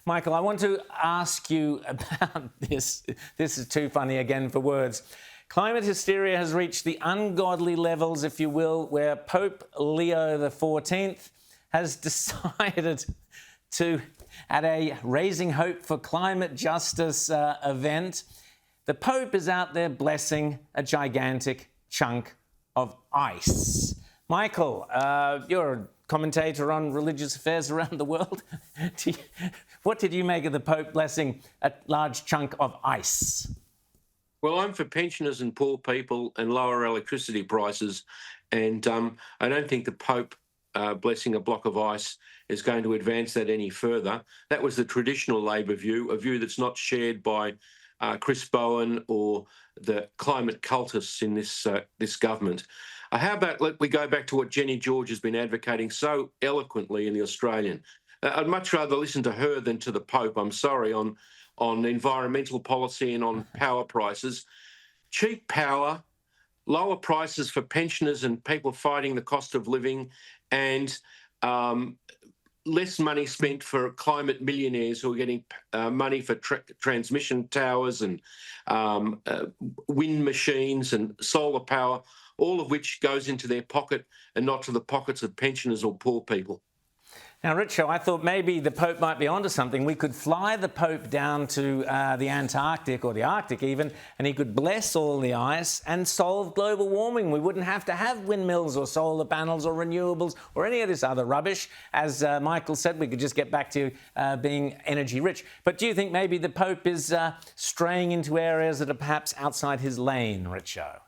Michael, I want to ask you about this. This is too funny again for words. Climate hysteria has reached the ungodly levels, if you will, where Pope Leo XIV has decided to, at a Raising Hope for Climate Justice event, the Pope is out there blessing a gigantic chunk of ice. Michael, you're a commentator on religious affairs around the world. What did you make of the Pope blessing a large chunk of ice? Well, I'm for pensioners and poor people and lower electricity prices. And I don't think the Pope blessing a block of ice is going to advance that any further. That was the traditional Labor view, a view that's not shared by Chris Bowen or the climate cultists in this government. How about we go back to what Jenny George has been advocating so eloquently in The Australian? I'd much rather listen to her than to the Pope, I'm sorry, on environmental policy and on power prices. Cheap power, lower prices for pensioners and people fighting the cost of living, and less money spent for climate millionaires who are getting money for transmission towers and wind machines and solar power, all of which goes into their pocket and not to the pockets of pensioners or poor people. Now, Richo, I thought maybe the Pope might be onto something. We could fly the Pope down to the Antarctic or the Arctic even, and he could bless all the ice and solve global warming. We wouldn't have to have windmills or solar panels or renewables or any of this other rubbish. As Michael said, we could just get back to being energy rich. But do you think maybe the Pope is straying into areas that are perhaps outside his lane, Richo?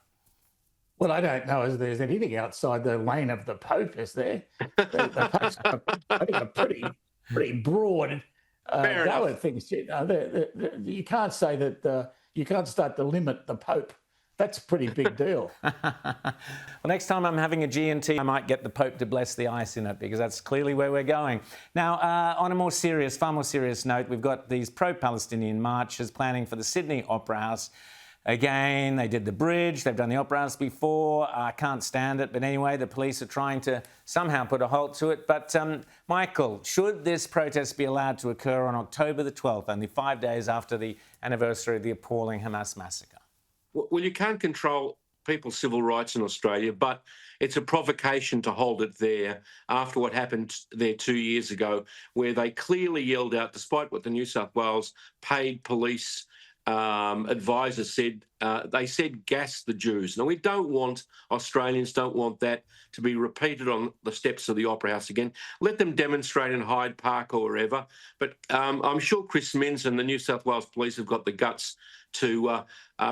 Well, I don't know if there's anything outside the lane of the Pope, is there? The Pope's got, I think, a pretty broad go at things. You can't say that you can't start to limit the Pope. That's a pretty big deal. Well, next time I'm having a G&T, I might get the Pope to bless the ice in it, because that's clearly where we're going. Now, on a far more serious note, we've got these pro-Palestinian marches planning for the Sydney Opera House. Again, they did the bridge, they've done the Opera House before. I can't stand it. But anyway, the police are trying to somehow put a halt to it. But, Michael, should this protest be allowed to occur on October the 12th, only 5 days after the anniversary of the appalling Hamas massacre? Well, you can't control people's civil rights in Australia, but it's a provocation to hold it there after what happened there 2 years ago, where they clearly yelled out, despite what the New South Wales paid police advisor said, they said gas the Jews. Now, Australians don't want that to be repeated on the steps of the Opera House again. Let them demonstrate in Hyde Park or wherever. But I'm sure Chris Minns and the New South Wales Police have got the guts to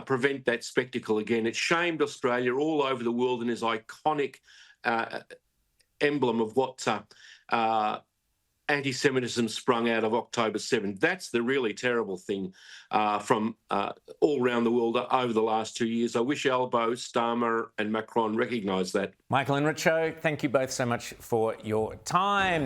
prevent that spectacle again. It shamed Australia all over the world and is iconic emblem of what anti-Semitism sprung out of October 7th. That's the really terrible thing from all around the world over the last 2 years. I wish Albo, Starmer and Macron recognised that. Michael and Richo, thank you both so much for your time.